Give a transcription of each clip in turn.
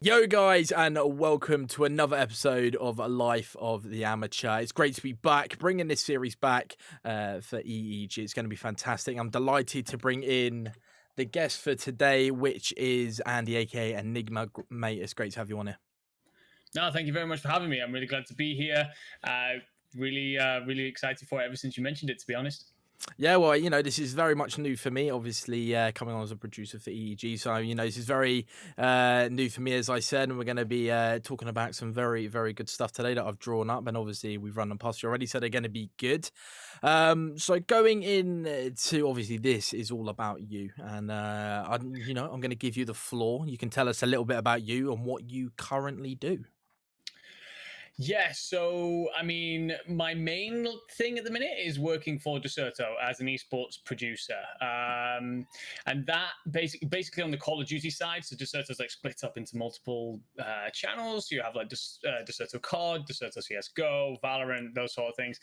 Yo, guys, and welcome to another episode of Life of the Amateur. It's great to be back, bringing this series back for EEG. It's going to be fantastic. I'm delighted to bring in the guest for today, which is Andy, aka Enigma. Mate, it's great to have you on here. No, thank you very much for having me. I'm really glad to be here. Really excited for it ever since you mentioned it, to be honest. Yeah, well, this is very much new for me, obviously, coming on as a producer for EEG. So, this is very new for me, as I said, and we're going to be talking about some very, very good stuff today that I've drawn up. And obviously, we've run them past you already, so they're going to be good. So, going in to obviously, this is all about you. And, I'm going to give you the floor. You can tell us a little bit about you and what you currently do. Yeah, so I mean, my main thing at the minute is working for Dexerto as an esports producer, and that basically on the Call of Duty side. So Dexerto's like split up into multiple channels. You have like Dexerto COD, Dexerto CS:GO, Valorant, those sort of things.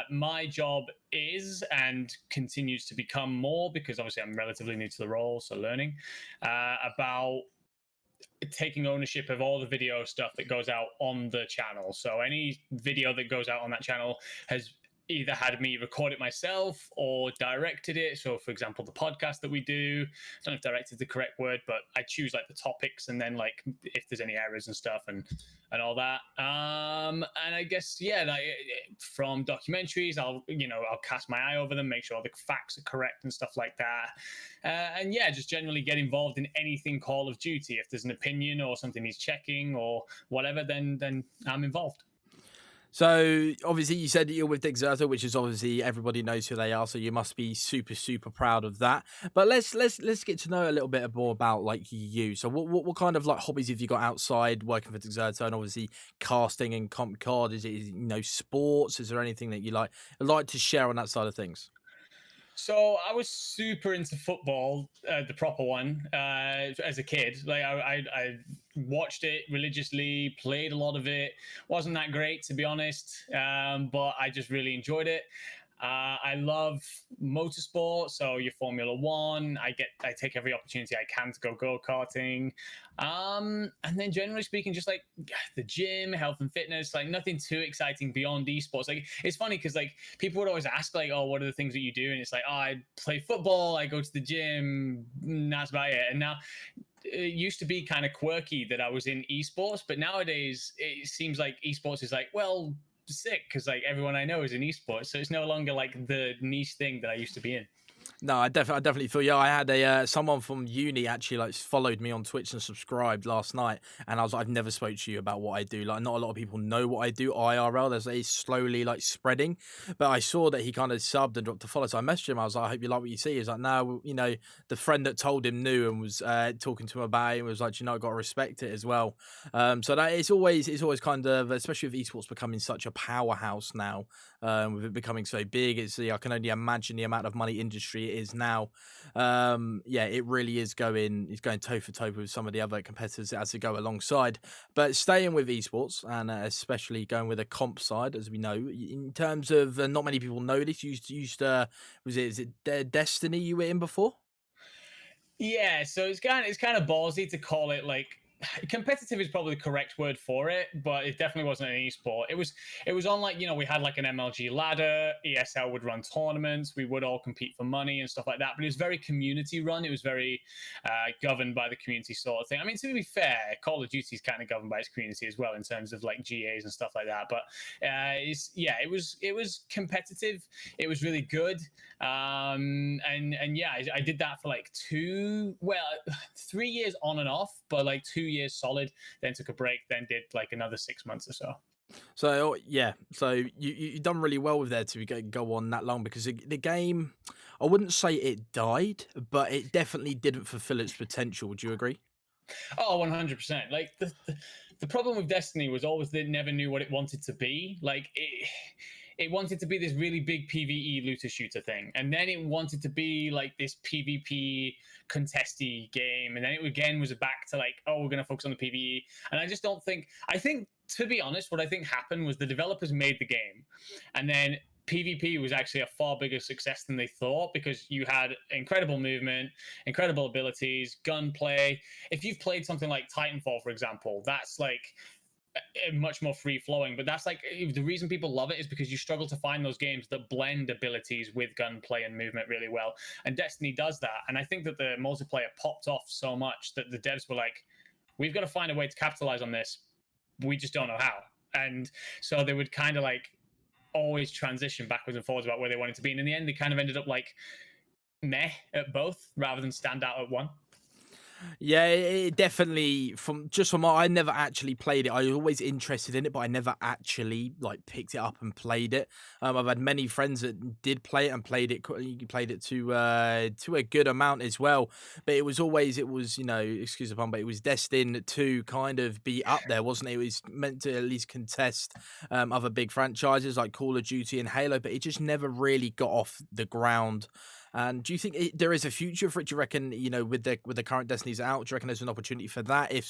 My job is and continues to become more because obviously I'm relatively new to the role, so learning about taking ownership of all the video stuff that goes out on the channel. So any video that goes out on that channel has either had me record it myself or directed it. So, for example, the podcast that we do, I don't know if directed is the correct word, but I choose like the topics and then like if there's any errors and stuff and all that. And I guess like, from documentaries, I'll cast my eye over them, make sure all the facts are correct and stuff like that. And yeah, just generally get involved in anything Call of Duty. If there's an opinion or something he's checking or whatever, then I'm involved. So obviously you said that you're with Dexerto, which is obviously everybody knows who they are, so you must be super super proud of that. But let's get to know a little bit more about like you. So what kind of like hobbies have you got outside working for Dexerto and obviously casting and comp card? Is it sports? Is there anything that you like to share on that side of things? So I was super into football, the proper one, as a kid. Like I watched it religiously, played a lot of it. Wasn't that great to be honest, but I just really enjoyed it. I love motorsport, so your Formula One. I take every opportunity I can to go karting, and then generally speaking, just like the gym, health and fitness. Like nothing too exciting beyond esports. Like it's funny because like people would always ask like, oh, what are the things that you do? And it's like, oh, I play football, I go to the gym, and that's about it. And now it used to be kind of quirky that I was in esports, but nowadays it seems like esports is like, well, sick because like everyone I know is in esports, so it's no longer like the niche thing that I used to be in. No, I definitely feel you. I had a someone from uni actually like followed me on Twitch and subscribed last night, and I was like, I've never spoke to you about what I do. Like, not a lot of people know what I do IRL. There's a slowly like spreading, but I saw that he kind of subbed and dropped a follow, so I messaged him. I was like, I hope you like what you see. He's like, no, the friend that told him knew and was talking to him about it and was like, I got to respect it as well. So that it's always kind of, especially with esports becoming such a powerhouse now, with it becoming so big. I can only imagine the amount of money industry it is now. Yeah, it really is it's going toe for toe with some of the other competitors as they go alongside. But staying with esports and especially going with a comp side, as we know, in terms of not many people know this. You used to is it Destiny you were in before? Yeah, so it's kind of ballsy to call it like competitive is probably the correct word for it, but it definitely wasn't an esport. It was on like we had like an MLG ladder. ESL would run tournaments. We would all compete for money and stuff like that. But it was very community run. It was very governed by the community sort of thing. I mean, to be fair, Call of Duty is kind of governed by its community as well in terms of like GAs and stuff like that. But it was competitive. It was really good. And yeah, I did that for like 3 years on and off, but like 2 years solid. Then took a break. Then did like another 6 months or so. So yeah, so you've done really well with there to go on that long because the game, I wouldn't say it died, but it definitely didn't fulfill its potential. Would you agree? Oh, 100%. Like the problem with Destiny was always they never knew what it wanted to be. Like it wanted to be this really big PvE looter shooter thing, and then it wanted to be like this PvP contesty game, and then it again was back to like, oh, we're gonna focus on the PvE. And I just don't think. I think, to be honest, what I think happened was the developers made the game, and then PvP was actually a far bigger success than they thought, because you had incredible movement, incredible abilities, gunplay. If you've played something like Titanfall, for example, that's like much more free flowing. But that's like the reason people love it is because you struggle to find those games that blend abilities with gunplay and movement really well. And Destiny does that. And I think that the multiplayer popped off so much that the devs were like, we've got to find a way to capitalize on this. We just don't know how. And so they would kind of like always transition backwards and forwards about where they wanted to be. And in the end, they kind of ended up like meh at both rather than stand out at one. Yeah, it definitely from I never actually played it. I was always interested in it, but I never actually like picked it up and played it. I've had many friends that did play it and played it. You played it to a good amount as well. But it was excuse the pun, but it was destined to kind of be up there, wasn't it? It was meant to at least contest other big franchises like Call of Duty and Halo, but it just never really got off the ground. And do you think there is a future for it? Do you reckon, with the current Destiny's out, do you reckon there's an opportunity for that if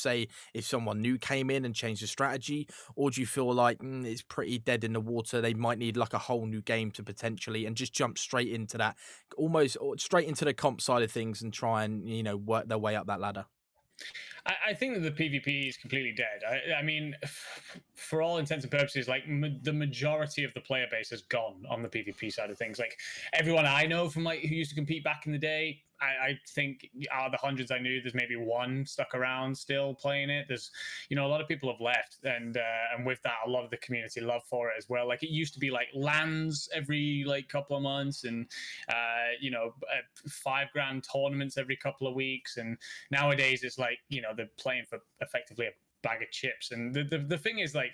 someone new came in and changed the strategy? Or do you feel like it's pretty dead in the water? They might need like a whole new game to potentially and just jump straight into that, almost straight into the comp side of things and try and, work their way up that ladder? I think that the PvP is completely dead. I mean, for all intents and purposes, like the majority of the player base has gone on the PvP side of things. Like everyone I know from like who used to compete back in the day, I think out of the hundreds I knew, there's maybe one stuck around still playing it. There's, a lot of people have left, and with that, a lot of the community love for it as well. Like it used to be like LANs every like couple of months, and $5,000 tournaments every couple of weeks, and nowadays it's like they're playing for effectively a bag of chips. And the thing is like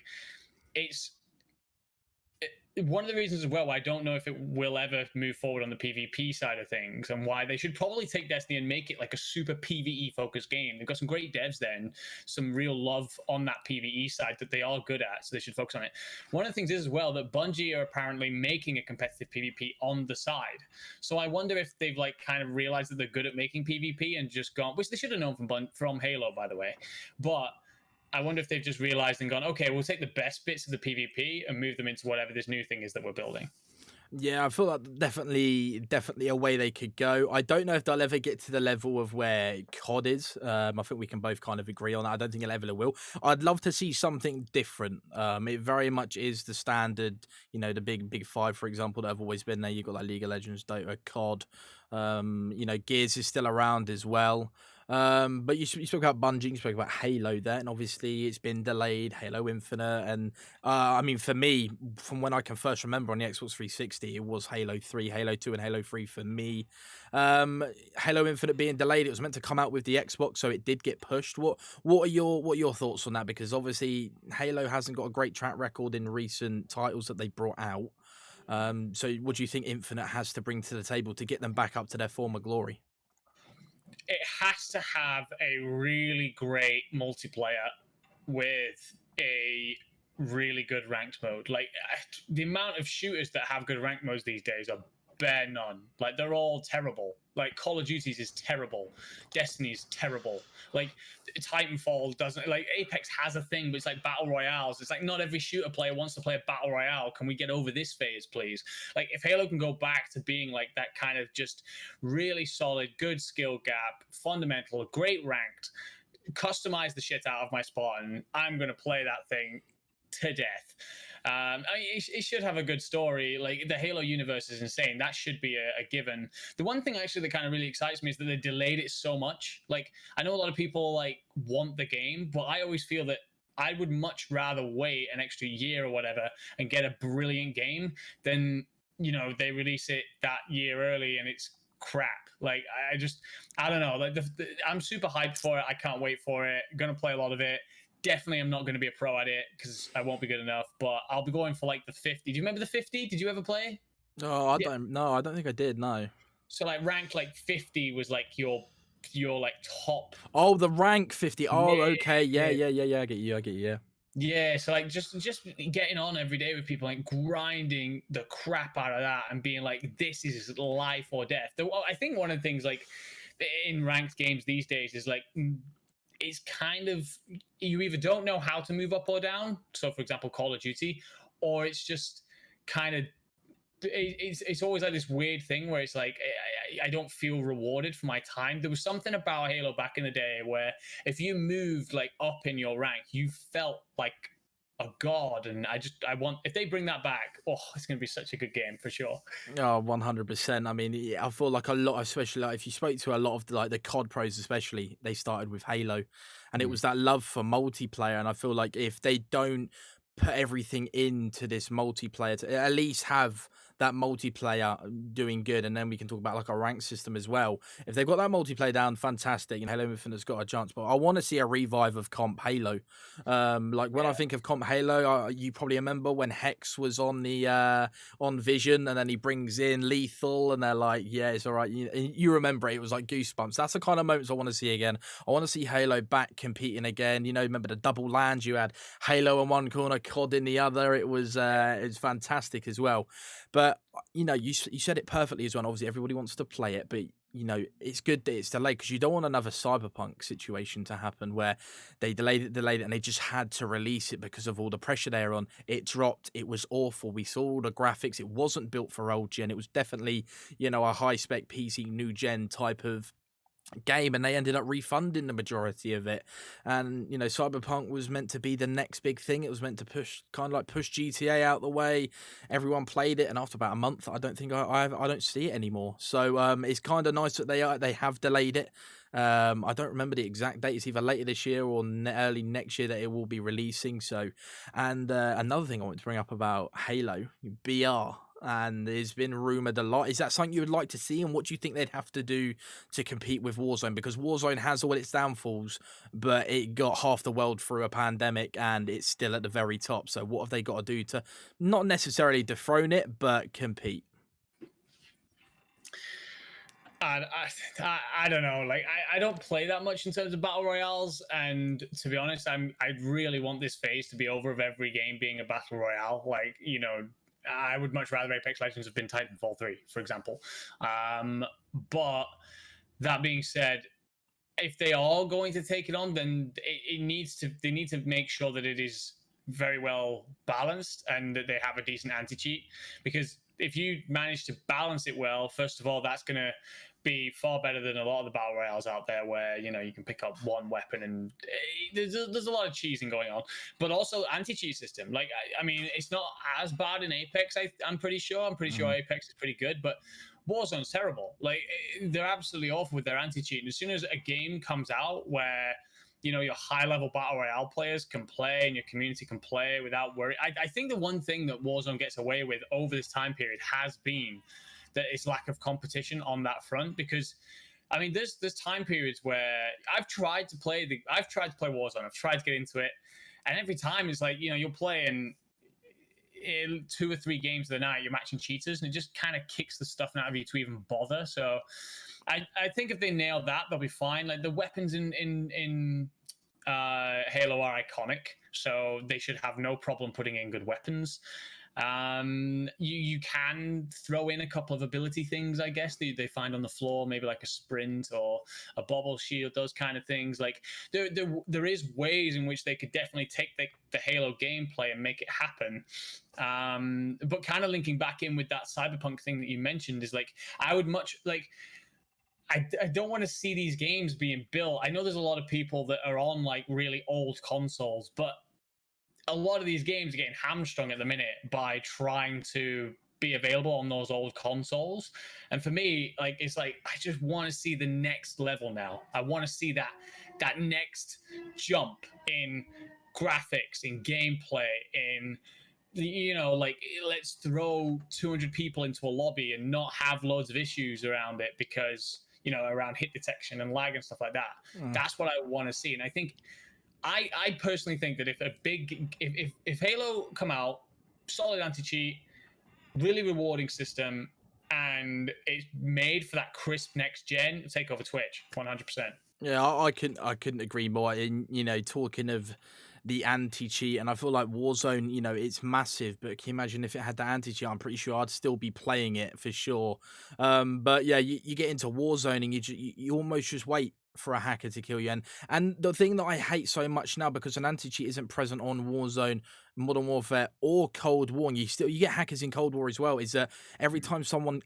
it's one of the reasons as well why I don't know if it will ever move forward on the PvP side of things, and why they should probably take Destiny and make it like a super PvE focused game. They've got some great devs there and some real love on that PvE side that they are good at, so they should focus on it. One of the things is as well that Bungie are apparently making a competitive PvP on the side. So I wonder if they've like kind of realized that they're good at making PvP and just gone, which they should have known from Halo, by the way. But I wonder if they've just realized and gone, okay, we'll take the best bits of the PvP and move them into whatever this new thing is that we're building. Yeah, I feel like definitely a way they could go. I don't know if they'll ever get to the level of where COD is. I think we can both kind of agree on that. I don't think it ever will. I'd love to see something different. It very much is the standard, the big five, for example, that have always been there. You've got like League of Legends, Dota, COD. Gears is still around as well. But you spoke about Bungie, you spoke about Halo there, and obviously it's been delayed, Halo Infinite, and I mean, for me, from when I can first remember on the Xbox 360, it was Halo 3, Halo 2, and Halo 3 for me. Halo Infinite being delayed, it was meant to come out with the Xbox, so it did get pushed. What are your thoughts on that? Because obviously Halo hasn't got a great track record in recent titles that they brought out. So what do you think Infinite has to bring to the table to get them back up to their former glory? It has to have a really great multiplayer with a really good ranked mode. Like the amount of shooters that have good ranked modes these days are bare none. Like they're all terrible. Like Call of Duty's is terrible. Destiny's terrible. Like Titanfall doesn't, like Apex has a thing, but it's like battle royales. It's like not every shooter player wants to play a battle royale. Can we get over this phase, please? Like if Halo can go back to being like that kind of just really solid, good skill gap, fundamental, great ranked, customize the shit out of my Spartan, I'm gonna play that thing to death. I mean, it should have a good story. Like the Halo universe is insane. That should be a given. The one thing actually that kind of really excites me is that they delayed it so much. Like I know a lot of people like want the game, but I always feel that I would much rather wait an extra year or whatever and get a brilliant game than they release it that year early and it's crap. Like I don't know. Like I'm super hyped for it. I can't wait for it. Gonna play a lot of it. Definitely, I'm not going to be a pro at it because I won't be good enough. But I'll be going for like the 50. Do you remember the 50? Did you ever play? Oh, I don't. No, I don't think I did. No. So like rank like 50 was like your like top. Oh, the rank 50. Oh, Yeah, okay. Yeah, yeah. yeah, yeah, yeah. I get you. I get you. Yeah. Yeah, so like just getting on every day with people, like grinding the crap out of that and being like, this is life or death. I think one of the things like in ranked games these days is like it's kind of, you either don't know how to move up or down. So, for example, Call of Duty, or it's just kind of it's always like this weird thing where it's like I don't feel rewarded for my time. There was something about Halo back in the day where if you moved like up in your rank, you felt like a god. And I want, if they bring that back, oh, it's gonna be such a good game for sure. Oh, 100%. I mean, I feel like a lot, especially like if you spoke to a lot of like the COD pros, especially, they started with Halo, and it Mm. was that love for multiplayer. And I feel like if they don't put everything into this multiplayer to at least have that multiplayer doing good, and then we can talk about like a rank system as well. If they've got that multiplayer down, fantastic, and Halo Infinite has got a chance. But I want to see a revive of Comp Halo. Like when I Yeah. think of Comp Halo, you probably remember when Hex was on the on Vision, and then he brings in Lethal, and they're like, "Yeah, it's all right." You remember it? It was like goosebumps. That's the kind of moments I want to see again. I want to see Halo back competing again. Remember the double lands? You had Halo in one corner, COD in the other. It was fantastic as well. But you said it perfectly as well. And obviously, everybody wants to play it, but it's good that it's delayed because you don't want another cyberpunk situation to happen where they delayed it, and they just had to release it because of all the pressure they're on. It dropped. It was awful. We saw all the graphics. It wasn't built for old gen. It was definitely, a high spec PC new gen type of game, and they ended up refunding the majority of it. And Cyberpunk was meant to be the next big thing. It was meant to push GTA out the way. Everyone played it, and after about a month, I don't think I don't see it anymore. So it's kind of nice that they have delayed it. I don't remember the exact date. It's either later this year or early next year that it will be releasing. So, and another thing I want to bring up about Halo BR, and it's been rumored a lot. Is that something you would like to see, and what do you think they'd have to do to compete with Warzone? Because Warzone has all its downfalls, but it got half the world through a pandemic, and it's still at the very top. So, what have they got to do to not necessarily dethrone it, but compete? I don't know. Like I don't play that much in terms of battle royales, and to be honest, I really want this phase to be over of every game being a battle royale. Like I would much rather Apex Legends have been Titanfall 3, for example. But that being said, if they are going to take it on, then it needs to they need to make sure that it is very well balanced and that they have a decent anti cheat. Because if you manage to balance it well, first of all, that's going to be far better than a lot of the battle royales out there where you can pick up one weapon and there's a lot of cheesing going on. But also anti-cheat system, like I mean, it's not as bad in Apex. I'm pretty sure Apex is pretty good, but Warzone's terrible. Like they're absolutely awful with their anti-cheat. And as soon as a game comes out where your high-level battle royale players can play and your community can play without worry, I think the one thing that Warzone gets away with over this time period has been that it's lack of competition on that front. Because I mean, there's time periods where I've tried to play Warzone. I've tried to get into it, and every time it's like you'll play and in 2 or 3 games of the night, you're matching cheaters, and it just kind of kicks the stuff out of you to even bother. So, I think if they nail that, they'll be fine. Like the weapons in Halo are iconic, so they should have no problem putting in good weapons. You can throw in a couple of ability things, I guess they find on the floor, maybe like a sprint or a bobble shield, those kind of things. Like there is ways in which they could definitely take the Halo gameplay and make it happen. But kind of linking back in with that cyberpunk thing that you mentioned is like I would much like. I don't want to see these games being built. I know there's a lot of people that are on like really old consoles, but a lot of these games are getting hamstrung at the minute by trying to be available on those old consoles. And for me, like it's like I just want to see the next level now. I want to see that next jump in graphics, in gameplay, in like let's throw 200 people into a lobby and not have loads of issues around it because around hit detection and lag and stuff like that. Mm. That's what I want to see. And I think I personally think that if Halo come out, solid anti-cheat, really rewarding system, and it's made for that crisp next gen, take over Twitch 100%. Yeah, I couldn't agree more. In talking of the anti-cheat, and I feel like Warzone, it's massive, but can you imagine if it had the anti-cheat? I'm pretty sure I'd still be playing it for sure. But yeah, you get into Warzone and you almost just wait for a hacker to kill you. And the thing that I hate so much now, because an anti-cheat isn't present on Warzone, Modern Warfare, or Cold War, and you get hackers in Cold War as well, is that every time someone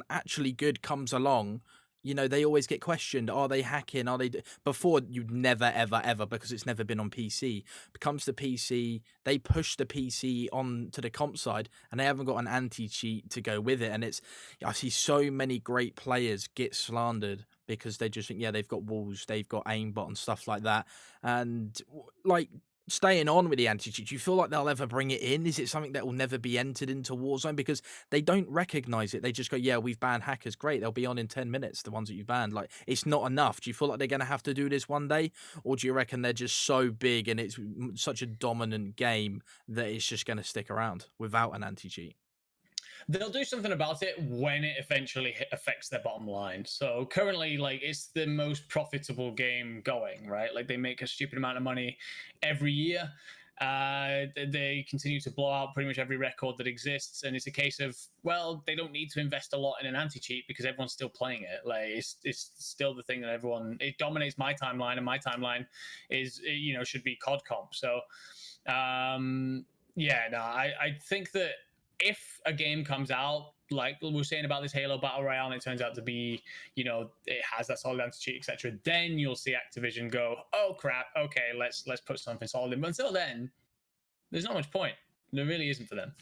actually good comes along, they always get questioned. Are they hacking? Are they before you'd never ever ever, because it's never been on PC. Becomes the PC, they push the PC on to the comp side, and they haven't got an anti-cheat to go with it. And I see so many great players get slandered because they just think, yeah, they've got walls, they've got aimbot and stuff like that. And like, staying on with the anti-cheat, do you feel like they'll ever bring it in? Is it something that will never be entered into Warzone? Because they don't recognize it. They just go, yeah, we've banned hackers. Great. They'll be on in 10 minutes, the ones that you've banned. Like, it's not enough. Do you feel like they're going to have to do this one day? Or do you reckon they're just so big and it's such a dominant game that it's just going to stick around without an anti-cheat? They'll do something about it when it eventually affects their bottom line. So currently, like, it's the most profitable game going, right? Like, they make a stupid amount of money every year. They continue to blow out pretty much every record that exists, and it's a case of, well, they don't need to invest a lot in an anti-cheat because everyone's still playing it. Like, it's still the thing that it dominates my timeline, and my timeline is, should be COD comp. So yeah, no, I think that if a game comes out, like we were saying about this Halo Battle Royale, and it turns out to be, it has that solid anti-cheat, etc., then you'll see Activision go, oh crap, okay, let's put something solid in. But until then, there's not much point. There really isn't for them.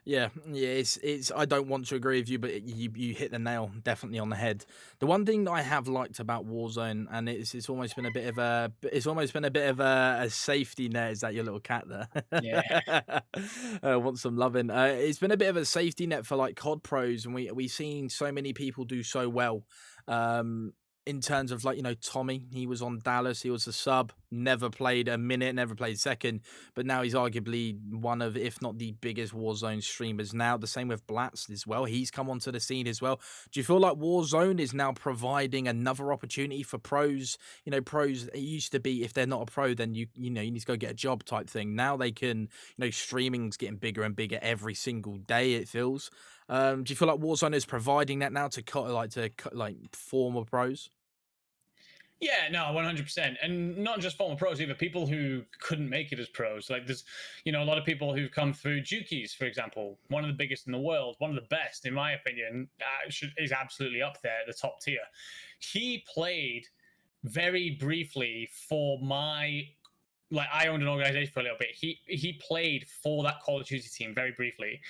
Yeah, it's. I don't want to agree with you, but you hit the nail definitely on the head. The one thing that I have liked about Warzone, and it's almost been a bit of a safety net. Is that your little cat there? Yeah. Want some loving? It's been a bit of a safety net for like COD pros, and we've seen so many people do so well. In terms of, like, Tommy, he was on Dallas, he was a sub, never played a minute, never played second, but now he's arguably one of, if not the biggest Warzone streamers now. The same with Blatz as well. He's come onto the scene as well. Do you feel like Warzone is now providing another opportunity for pros? Pros, it used to be, if they're not a pro, then you need to go get a job type thing. Now they can, streaming's getting bigger and bigger every single day, it feels. Do you feel like Warzone is providing that now to former pros? Yeah, no, 100%. And not just former pros either, people who couldn't make it as pros. Like, there's, a lot of people who've come through. Jukies, for example, one of the biggest in the world, one of the best, in my opinion, is absolutely up there at the top tier. He played very briefly for I owned an organization for a little bit. He played for that Call of Duty team very briefly.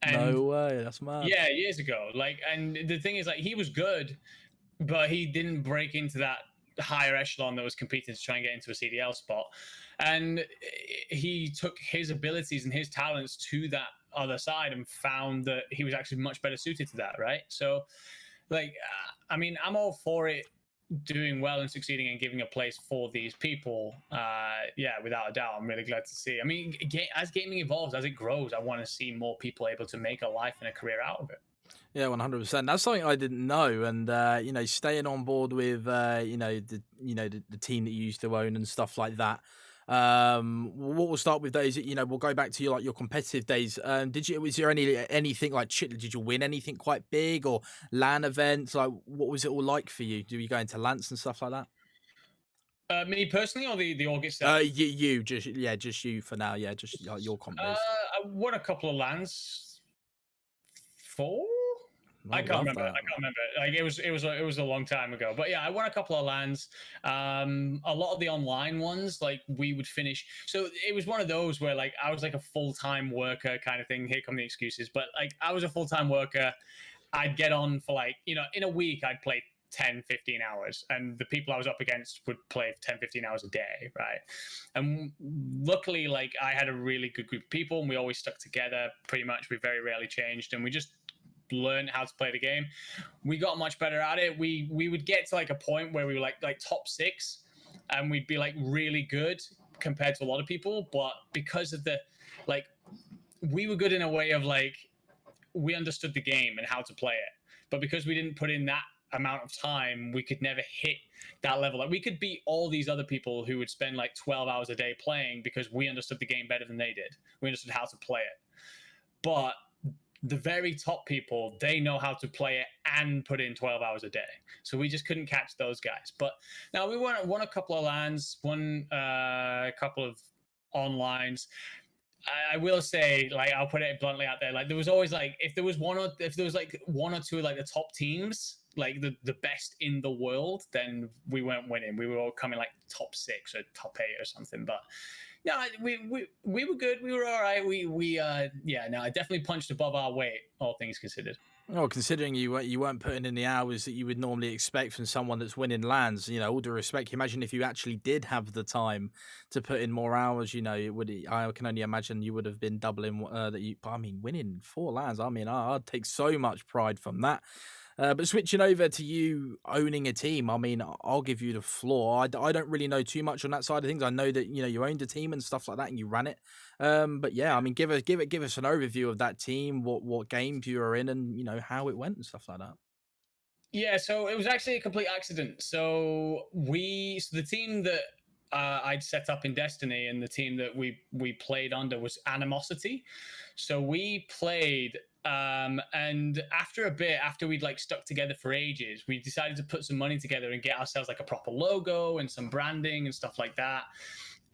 And no way, that's mad. yeah, years ago. Like, and the thing is, like, he was good, but he didn't break into that higher echelon that was competing to try and get into a CDL spot. And he took his abilities and his talents to that other side and found that he was actually much better suited to that, right? So, like, I mean, I'm all for it doing well and succeeding and giving a place for these people. Yeah, without a doubt, I'm really glad to see. I mean, as gaming evolves, as it grows, I want to see more people able to make a life and a career out of it. Yeah, 100%. That's something I didn't know, and staying on board with the team that you used to own and stuff like that. What we'll start with those. We'll go back to your competitive days. Was there anything like, did you win anything quite big, or LAN events? Like, what was it all like for you? Do you go into LANs and stuff like that? Me personally, or the org itself? Just you for now. Yeah, just like your comp days. I won a couple of LANs. 4? I can't remember. That. I can't remember. Like, it was a long time ago. But yeah, I won a couple of LANs. A lot of the online ones, like, we would finish. So it was one of those where, like, I was like a full-time worker kind of thing. Here come the excuses. But, like, I was a full-time worker. I'd get on for, like, in a week, I'd play 10, 15 hours. And the people I was up against would play 10, 15 hours a day, right? And luckily, like, I had a really good group of people, and we always stuck together pretty much. We very rarely changed, and we just learn how to play the game. We got much better at it. We would get to like a point where we were like top 6, and we'd be like really good compared to a lot of people. But because of we were good in a way of, like, we understood the game and how to play it. But because we didn't put in that amount of time, we could never hit that level. Like, we could beat all these other people who would spend like 12 hours a day playing because we understood the game better than they did. We understood how to play it. But the very top people, they know how to play it and put in 12 hours a day. So we just couldn't catch those guys. But now we won a couple of LANs, won a couple of onlines. I will say, like, I'll put it bluntly out there, like, there was always like, if there was one or two like the top teams, like the best in the world, then we weren't winning. We were all coming like top 6 or top 8 or something. But no, we were good. We were all right. Yeah, no, I definitely punched above our weight, all things considered. Oh, considering you weren't putting in the hours that you would normally expect from someone that's winning lands, all due respect, imagine if you actually did have the time to put in more hours, it would. I can only imagine you would have been doubling that you. I mean, winning 4 lands. I mean, I'd take so much pride from that. But switching over to you owning a team, I mean, I'll give you the floor. I don't really know too much on that side of things. I know that you owned a team and stuff like that, and you ran it. But yeah, I mean, give us an overview of that team, what games you were in, and how it went and stuff like that. Yeah, so it was actually a complete accident. So the team that I'd set up in Destiny, and the team that we played under was Animosity. So we played, and after a bit, after we'd like stuck together for ages, we decided to put some money together and get ourselves like a proper logo and some branding and stuff like that.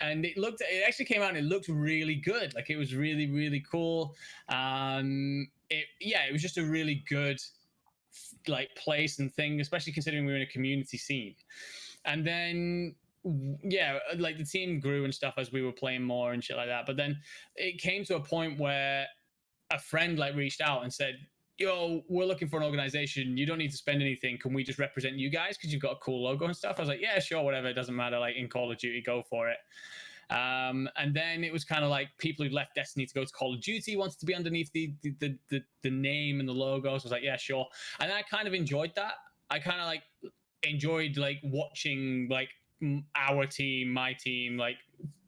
And it actually came out and it looked really good. Like, it was really, really cool. It was just a really good like place and thing, especially considering we were in a community scene. And then yeah, like the team grew and stuff as we were playing more and shit like that. But then it came to a point where a friend like reached out and said, yo, we're looking for an organization. You don't need to spend anything. Can we just represent you guys because you've got a cool logo and stuff? I was like, yeah, sure, whatever. It doesn't matter. Like, in Call of Duty, go for it. And then it was kind of like people who'd left Destiny to go to Call of Duty wanted to be underneath the name and the logos. I was like, yeah, sure. And I kind of enjoyed that. I kind of like enjoyed like watching like our team, my team, like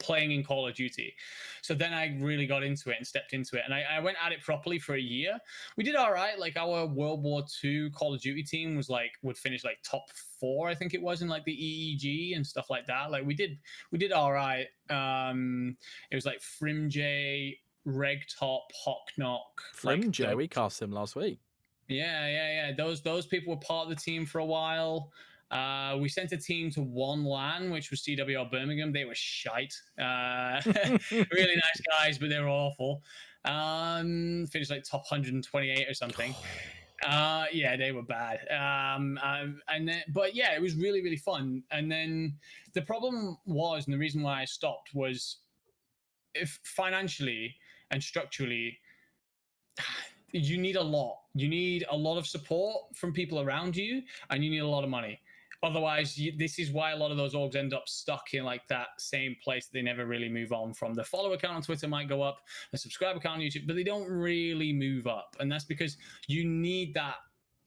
playing in Call of Duty. So then I really got into it and stepped into it, and I went at it properly for a year. We did all right. Like, our World War II Call of Duty team would finish like top 4, I think it was, in like the EEG and stuff like that. Like, we did all right. It was like Frimj, Regtop, Hawknock, like Frimj, we cast him last week. Yeah. Those people were part of the team for a while. We sent a team to one LAN, which was CWR Birmingham. They were shite. Really nice guys, but they were awful. Finished like top 128 or something. Yeah, they were bad. But yeah, it was really, really fun. And then the problem was, and the reason why I stopped was, if financially and structurally, you need a lot. You need a lot of support from people around you, and you need a lot of money. Otherwise, this is why a lot of those orgs end up stuck in like that same place. They never really move on from. The follow account on Twitter might go up, the subscribe account on YouTube, but they don't really move up. And that's because you need that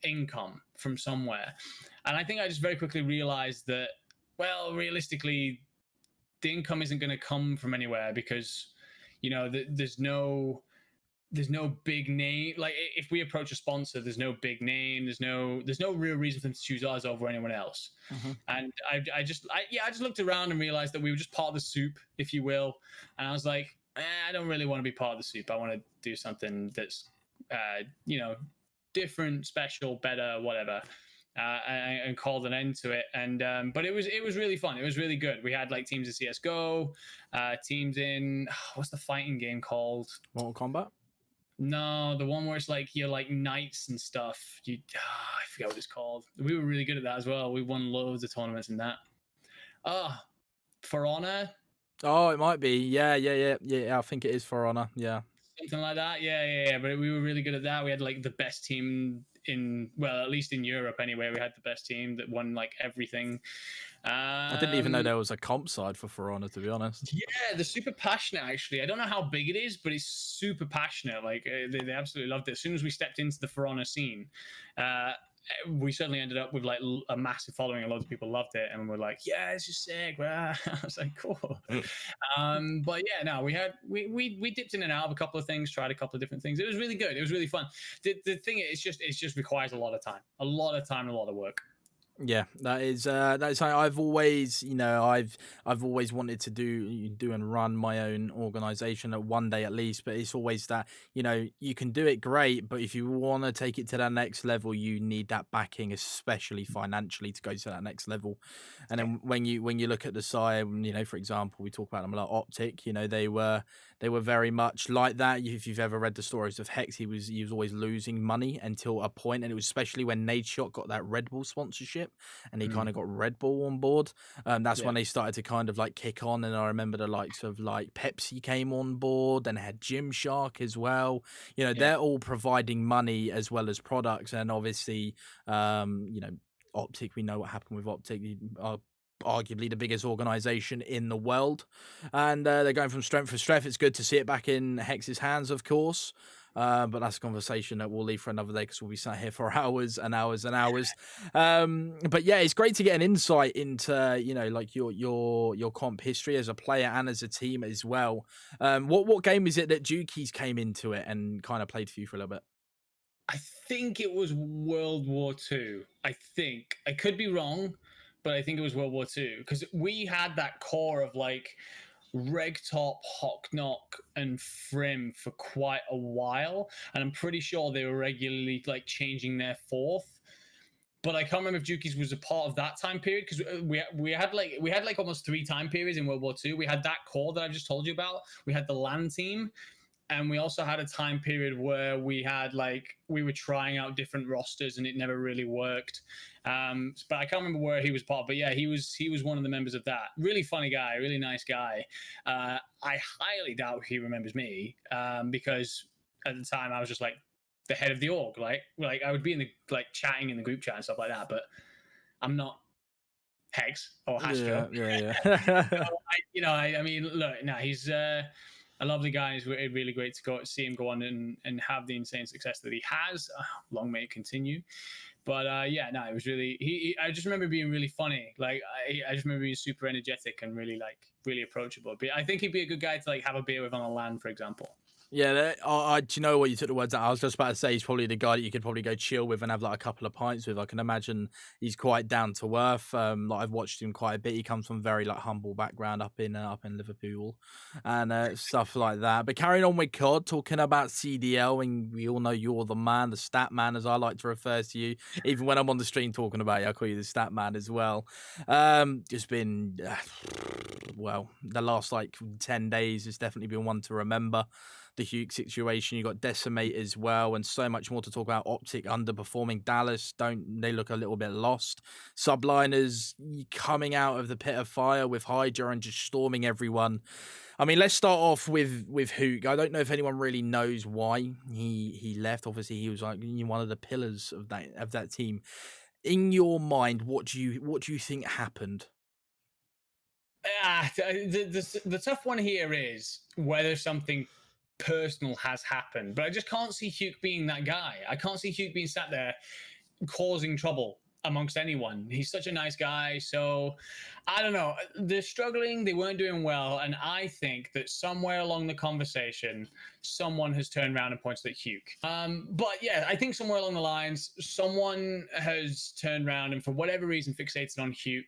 income from somewhere. And I think I just very quickly realized that, well, realistically, the income isn't going to come from anywhere because, there's no big name. Like, if we approach a sponsor, there's no big name. There's no real reason for them to choose us over anyone else. Mm-hmm. And I just looked around and realized that we were just part of the soup, if you will. And I was like, I don't really want to be part of the soup. I want to do something that's, different, special, better, whatever. And called an end to it. And but it was really fun. It was really good. We had like teams in CS:GO, teams in what's the fighting game called? Mortal Kombat. No, the one where it's like you're like knights and stuff. I forget what it's called. We were really good at that as well. We won loads of tournaments in that. For Honor. Oh, it might be. Yeah. I think it is For Honor. Yeah. Something like that. Yeah. But we were really good at that. We had like the best team at least in Europe anyway. We had the best team that won like everything. I didn't even know there was a comp side for Honor, to be honest. Yeah, they're super passionate, actually. I don't know how big it is, but it's super passionate. Like, they absolutely loved it. As soon as we stepped into the For Honor scene, we certainly ended up with like a massive following. A lot of people loved it, and we're like, yeah, it's just sick. I was like, cool. But yeah, no, we dipped in and out of a couple of things, tried a couple of different things. It was really good. It was really fun. The thing is, it just requires a lot of time and a lot of work. Yeah, that is something I've always, I've always wanted to do and run my own organization at one day at least. But it's always that, you can do it great, but if you want to take it to that next level, you need that backing, especially financially, to go to that next level. And Yeah. then when you look at the side, for example, we talk about them like Optic. They were very much like that. If you've ever read the stories of Hex, he was always losing money until a point, and it was especially when Nadeshot got that Red Bull sponsorship, and he kind Mm, of got Red Bull on board. That's yeah. when they started to kind of like kick on, and I remember the likes of like Pepsi came on board, and had Gymshark as well. Yeah. They're all providing money as well as products, and obviously, Optic. We know what happened with Optic. Arguably the biggest organization in the world, and they're going from strength to strength. It's good to see it back in Hex's hands, of course. But that's a conversation that we'll leave for another day, because we'll be sat here for hours and hours and hours. But yeah, it's great to get an insight into like your comp history as a player and as a team as well. What game is it that Jukies came into it and kind of played for you for a little bit? I think it was World War II. I think I could be wrong, but I think it was World War II because we had that core of like Regtop, Hocknock, and Frim for quite a while, and I'm pretty sure they were regularly like changing their fourth. But I can't remember if Jukies was a part of that time period because we had like almost three time periods in World War II. We had that core that I just told you about. We had the LAN team, and we also had a time period where we were trying out different rosters and it never really worked. But I can't remember where he was part of, but yeah, he was one of the members of that. Really funny guy, really nice guy. I highly doubt he remembers me, because at the time I was just like the head of the org. Like I would be in the like chatting in the group chat and stuff like that, but I'm not Hex or Hastro. Yeah, yeah, yeah. I mean, look, no, he's a lovely guy. It's really great to go see him go on and have the insane success that he has. Long may it continue. But yeah, no, it was really. I just remember being really funny. Like I just remember being super energetic and really approachable. But I think he'd be a good guy to like have a beer with on the land, for example. Yeah, do you know what, you took the words out? I was just about to say he's probably the guy that you could probably go chill with and have like a couple of pints with. I can imagine he's quite down to earth. Like I've watched him quite a bit. He comes from a very like humble background up in Liverpool, and stuff like that. But carrying on with COD, talking about CDL, and we all know you're the man, the stat man, as I like to refer to you. Even when I'm on the stream talking about you, I call you the stat man as well. Just been well, the last like 10 days has definitely been one to remember. The Hukes situation, you got Decimate as well, and so much more to talk about. Optic underperforming, Dallas don't they look a little bit lost? Subliners coming out of the pit of fire with Hydra and just storming everyone. I mean, let's start off with Huke. I don't know if anyone really knows why he left. Obviously, he was like one of the pillars of that team. In your mind, what do you think happened? The tough one here is whether something personal has happened, but I just can't see Hugh being that guy. I can't see Hugh being sat there causing trouble amongst anyone. He's such a nice guy. So I don't know. They're struggling. They weren't doing well. And I think that somewhere along the conversation, someone has turned around and pointed at Hugh. But yeah, I think somewhere along the lines, someone has turned around and for whatever reason fixated on Hugh.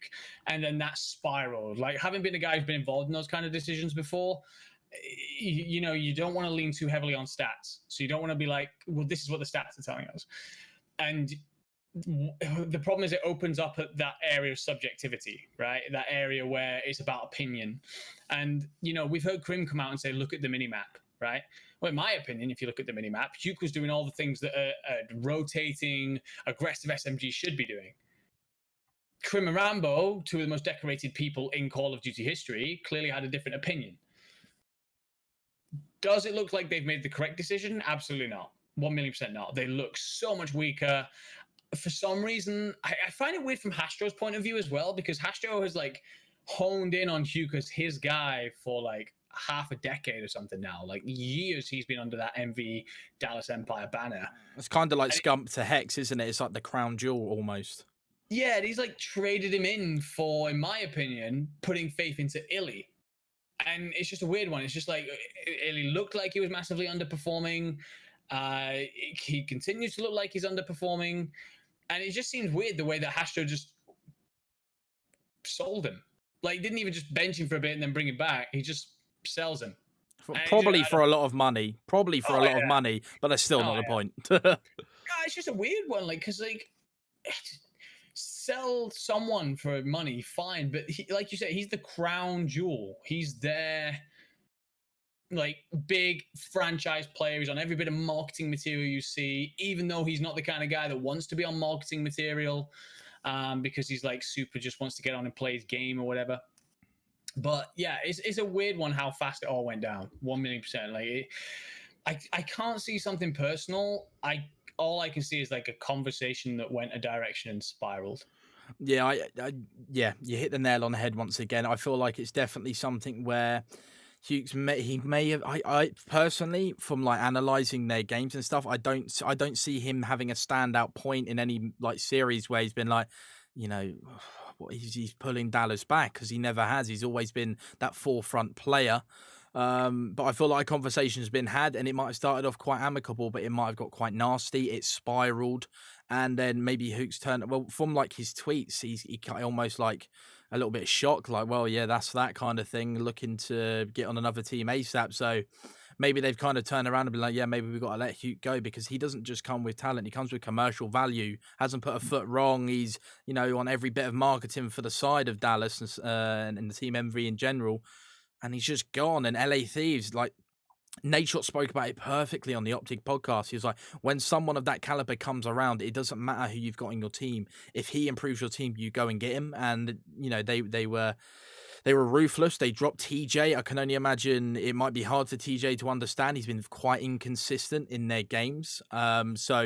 And then that spiraled. Like having been a guy who's been involved in those kind of decisions before, you don't want to lean too heavily on stats. So you don't want to be like, well, this is what the stats are telling us. And the problem is it opens up at that area of subjectivity, right? That area where it's about opinion. And, we've heard Krim come out and say, look at the minimap, right? Well, in my opinion, if you look at the minimap, Hugh was doing all the things that a rotating, aggressive SMG should be doing. Krim and Rambo, two of the most decorated people in Call of Duty history, clearly had a different opinion. Does it look like they've made the correct decision? Absolutely not. 1,000,000% not. They look so much weaker. For some reason, I find it weird from Hastro's point of view as well, because Hastro has like honed in on Hugh as his guy for like half a decade or something now. Like years he's been under that MV Dallas Empire banner. It's kind of like Scump to Hex, isn't it? It's like the crown jewel almost. Yeah, and he's like traded him in for, in my opinion, putting faith into Illy. And it's just a weird one. It's just like Illy looked like he was massively underperforming. He continues to look like he's underperforming. And it just seems weird the way that Hastro just sold him. Like, didn't even just bench him for a bit and then bring him back. He just sells him. Probably I for a lot of money. Probably for a Oh lot of money, but that's still oh not the point. yeah, it's just a weird one. Like, cause like sell someone for money, fine, but like you said, he's the crown jewel. He's their like big franchise player. He's on every bit of marketing material you see, even though he's not the kind of guy that wants to be on marketing material, because he's like super just wants to get on and play his game or whatever. But yeah, it's a weird one how fast it all went down. 1,000,000%. I can't see something personal. All I can see is like a conversation that went a direction and spiraled. Yeah, yeah, you hit the nail on the head once again. I feel like it's definitely something where he may have. I personally, from like analyzing their games and stuff, I don't see him having a standout point in any like series where he's been like, you know, he's pulling Dallas back, because he never has. He's always been that forefront player. But I feel like a conversation's been had, and it might have started off quite amicable, but it might have got quite nasty. It spiraled, and then maybe Hooks turned. Well, from like his tweets, he almost like a little bit shocked, like, well, yeah, that's that kind of thing, looking to get on another team ASAP. So maybe they've kind of turned around and been like, yeah, maybe we've got to let Hugh go, because he doesn't just come with talent, he comes with commercial value, hasn't put a foot wrong. He's, on every bit of marketing for the side of Dallas, and the team envy in general. And he's just gone. And LA Thieves, like, Nadeshot spoke about it perfectly on the Optic podcast. He was like, when someone of that caliber comes around, it doesn't matter who you've got in your team. If he improves your team, you go and get him. And they were ruthless. They dropped TJ. I can only imagine it might be hard for TJ to understand. He's been quite inconsistent in their games. So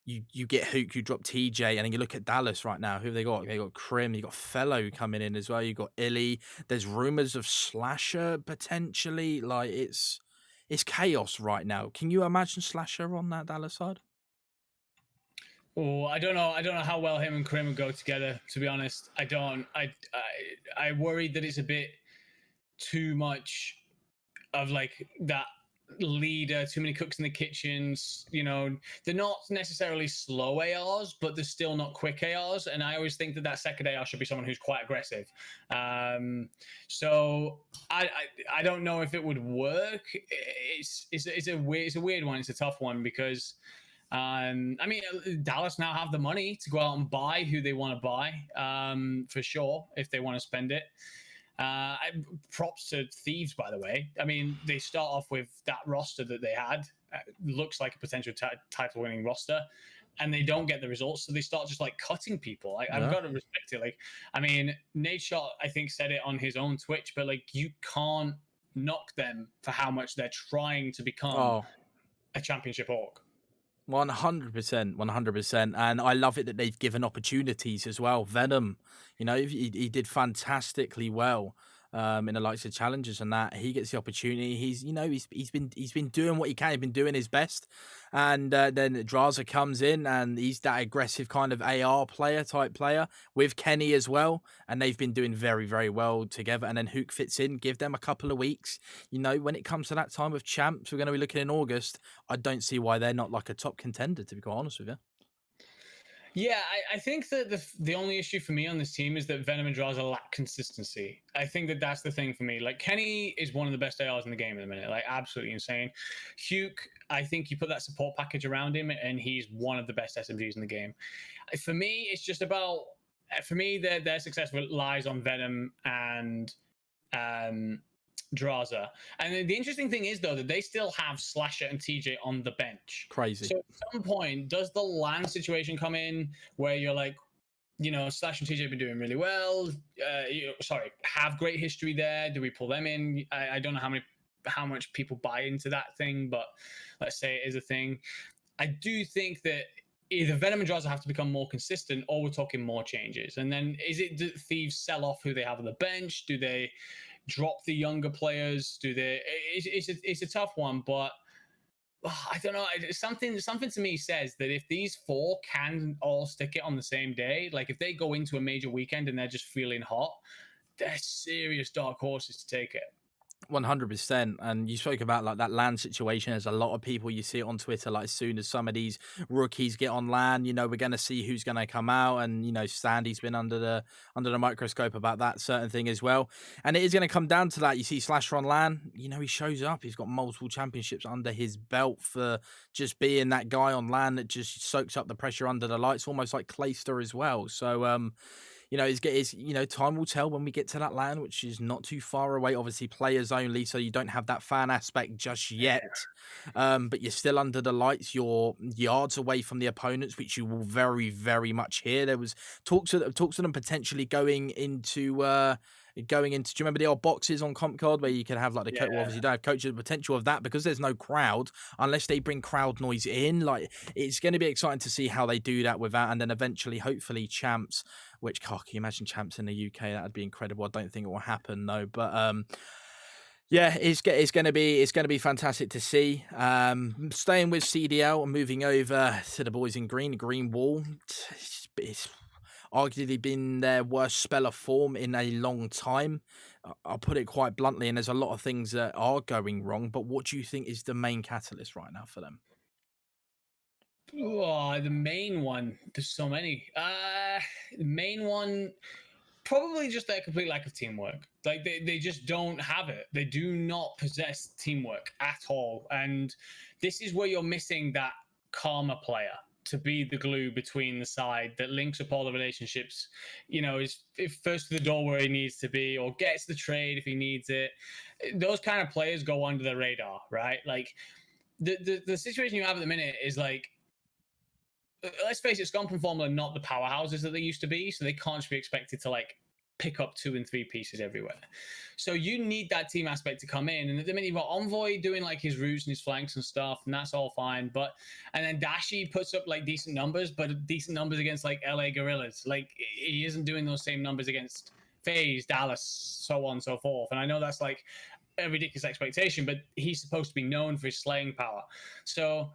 you get Hook, you drop TJ, and then you look at Dallas right now. Who have they got? They got Krim, you got Fellow coming in as well. You got Illy. There's rumors of Slasher potentially. Like, it's chaos right now. Can you imagine Slasher on that Dallas side? Oh, I don't know. I don't know how well him and Krim go together. To be honest, I don't. I worried that it's a bit too much of like that leader, too many cooks in the kitchens. They're not necessarily slow ARs, but they're still not quick ARs. And I always think that second AR should be someone who's quite aggressive. So I don't know if it would work. It's a weird one. It's a tough one because. I mean, Dallas now have the money to go out and buy who they want to buy, for sure, if they want to spend it. Props to Thieves, by the way. I mean, they start off with that roster that they had. Looks like a potential title-winning roster, and they don't get the results, so they start just like cutting people. I've got to respect it. Like, I mean, Nadeshot, I think, said it on his own Twitch, but like, you can't knock them for how much they're trying to become a championship org. 100%, 100%. And I love it that they've given opportunities as well. Venom, he did fantastically well in the likes of challenges and that. He gets the opportunity. He's been doing what he can. He's been doing his best. And then Draza comes in, and he's that aggressive kind of AR type player with Kenny as well. And they've been doing very, very well together. And then Hook fits in, give them a couple of weeks. When it comes to that time of champs, we're going to be looking in August. I don't see why they're not like a top contender, to be quite honest with you. Yeah, I think that the only issue for me on this team is that Venom and Draza lack consistency. I think that that's the thing for me. Like, Kenny is one of the best ARs in the game at the minute. Like, absolutely insane. Huke, I think you put that support package around him, and he's one of the best SMGs in the game. For me, it's just about... For me, their success lies on Venom and... Draza. And the interesting thing is, though, that they still have Slasher and TJ on the bench. Crazy. So at some point, does the LAN situation come in where you're like, Slasher and TJ have been doing really well. Have great history there. Do we pull them in? I don't know how much people buy into that thing, but let's say it is a thing. I do think that either Venom and Draza have to become more consistent, or we're talking more changes. And then do Thieves sell off who they have on the bench? Do they drop the younger players? Do they? It's a tough one, but I don't know. Something to me says that if these four can all stick it on the same day, like if they go into a major weekend and they're just feeling hot, they're serious dark horses to take it. 100%. And you spoke about like that land situation. There's a lot of people you see it on Twitter. Like as soon as some of these rookies get on land, we're going to see who's going to come out. And Sandy's been under the microscope about that certain thing as well. And it is going to come down to that. You see Slasher on land. He shows up. He's got multiple championships under his belt for just being that guy on land that just soaks up the pressure under the lights, almost like Clayster as well. So time will tell when we get to that land, which is not too far away. Obviously, players only, so you don't have that fan aspect just yet. But you're still under the lights. You're yards away from the opponents, which you will very, very much hear. There was talks of them potentially going into. Do you remember the old boxes on Comp Card where you can have like the coach? Well, Yeah. obviously, you don't have coaches. The potential of that because there's no crowd, unless they bring crowd noise in. Like it's going to be exciting to see how they do that with that, and then eventually, hopefully, champs. Which, can you imagine champs in the UK? That'd be incredible. I don't think it will happen though. But yeah, it's gonna be fantastic to see. Staying with CDL and moving over to the boys in green wall. It's arguably been their worst spell of form in a long time. I'll put it quite bluntly, and there's a lot of things that are going wrong. But what do you think is the main catalyst right now for them? Oh, the main one. There's so many. The main one, probably just their complete lack of teamwork. Like they just don't have it. They do not possess teamwork at all. And this is where you're missing that karma player to be the glue between the side that links up all the relationships, is if first to the door where he needs to be or gets the trade if he needs it. Those kind of players go under the radar, right? Like the situation you have at the minute is like, let's face it, Scomp and Formula are not the powerhouses that they used to be, so they can't just be expected to like pick up 2 and 3 pieces everywhere. So you need that team aspect to come in. And at the minute you've got Envoy doing like his routes and his flanks and stuff, and that's all fine. And then Dashi puts up like decent numbers, but decent numbers against like LA Gorillas. Like he isn't doing those same numbers against FaZe, Dallas, so on and so forth. And I know that's like a ridiculous expectation, but he's supposed to be known for his slaying power. So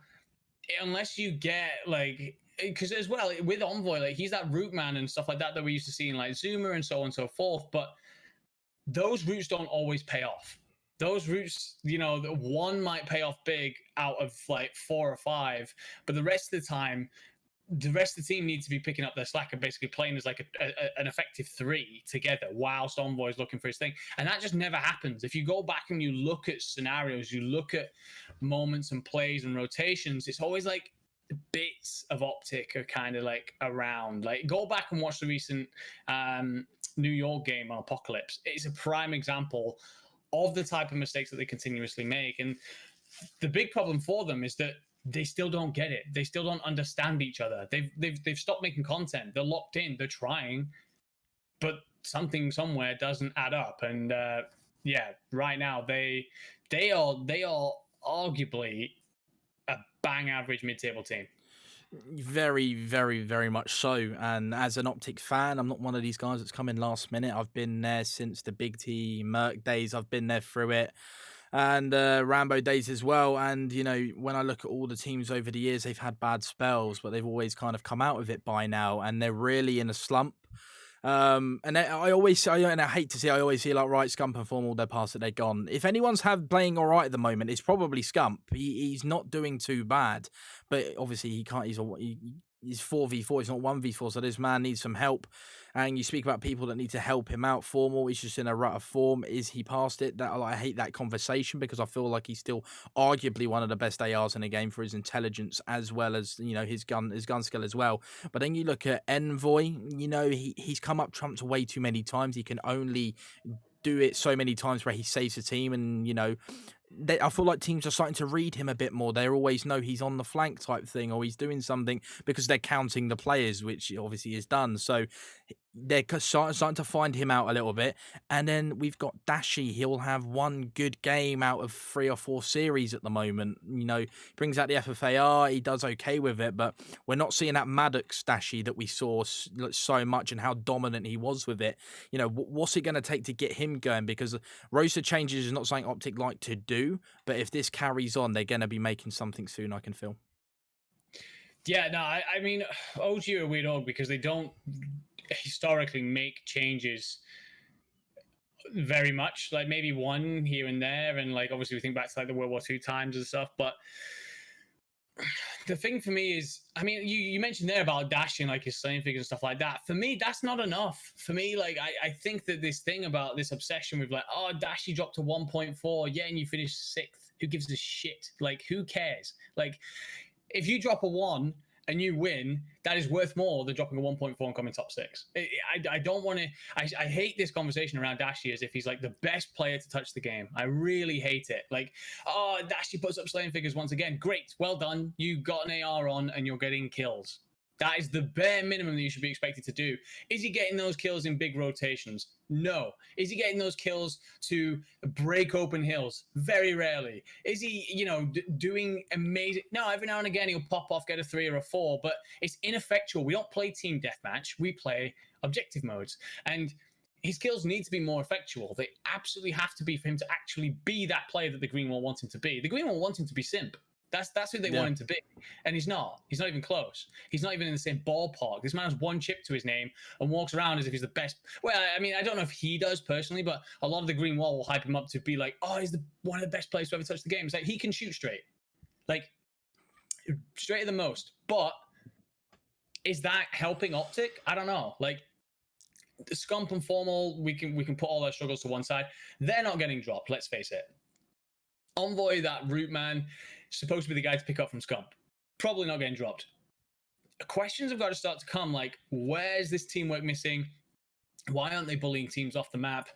unless you get like, because as well with Envoy, like he's that root man and stuff like that we used to see in like Zoomer and so on and so forth, but those routes don't always pay off. Those routes, one might pay off big out of like 4 or 5, but the rest of the time the rest of the team needs to be picking up their slack and basically playing as like an effective 3 together whilst Envoy's looking for his thing. And that just never happens. If you go back and you look at scenarios, you look at moments and plays and rotations, it's always like bits of Optic are kind of like around. Like go back and watch the recent New York game on Apocalypse. It's a prime example of the type of mistakes that they continuously make. And the big problem for them is that they still don't get it. They still don't understand each other. They've stopped making content. They're locked in. They're trying, but something somewhere doesn't add up. And right now they are arguably a bang average mid-table team. Very, very, very much so. And as an Optic fan, I'm not one of these guys that's come in last minute. I've been there since the Big T Merc days. I've been there through it. And Rambo days as well. And, when I look at all the teams over the years, they've had bad spells, but they've always kind of come out of it by now. And they're really in a slump. And I always say, and I hate to see, I always see like, right, Scump and Formal, they're past it, they're gone. If anyone's playing all right at the moment, it's probably Scump. He's not doing too bad, but obviously he can't. He's 4v4. It's not 1v4. So this man needs some help. And you speak about people that need to help him out. Formal, he's just in a rut of form. Is he past it? I hate that conversation because I feel like he's still arguably one of the best ARs in the game for his intelligence as well as his gun skill as well. But then you look at Envoy. He's come up trumped way too many times. He can only do it so many times where he saves the team, and I feel like teams are starting to read him a bit more. They always know he's on the flank type thing, or he's doing something because they're counting the players, which obviously is done. So they're starting to find him out a little bit. And then we've got Dashi. He'll have one good game out of 3 or 4 series at the moment. Brings out the FFAR. He does okay with it, but we're not seeing that Maddox Dashi that we saw so much and how dominant he was with it. What's it going to take to get him going? Because roster changes is not something Optic like to do, but if this carries on, they're going to be making something soon, I can feel. Yeah, no, I mean, OG are a weird dog because they don't historically make changes very much. Like maybe one here and there, and like obviously we think back to like the World War II times and stuff. But the thing for me is, I mean, you mentioned there about dashing, like his slaying figures and stuff like that. For me, that's not enough. For me, like I think that this thing about this obsession with like, oh, Dashy dropped to 1.4, yeah, and you finished sixth. Who gives a shit? Like, who cares? Like, if you drop a 1 and you win, that is worth more than dropping a 1.4 and coming top 6. I don't want to. I hate this conversation around Dashi as if he's like the best player to touch the game. I really hate it. Like, oh, Dashi puts up slaying figures once again. Great, well done. You got an AR on and you're getting kills. That is the bare minimum that you should be expected to do. Is he getting those kills in big rotations? No. Is he getting those kills to break open hills? Very rarely. Is he, doing amazing? No, every now and again he'll pop off, get a 3 or a 4, but it's ineffectual. We don't play team deathmatch. We play objective modes. And his kills need to be more effectual. They absolutely have to be for him to actually be that player that the Green Wall wants him to be. The Green Wall wants him to be simp. That's who they want him to be. And he's not. He's not even close. He's not even in the same ballpark. This man has one chip to his name and walks around as if he's the best. Well, I mean, I don't know if he does personally, but a lot of the Green Wall will hype him up to be like, oh, he's one of the best players to ever touch the game. It's like he can shoot straight. Like, straighter than most. But is that helping Optic? I don't know. Like, Scump and Formal, we can put all their struggles to one side. They're not getting dropped, let's face it. Envoy, that root man, supposed to be the guy to pick up from Scump. Probably not getting dropped. Questions have got to start to come, like, where's this teamwork missing? Why aren't they bullying teams off the map?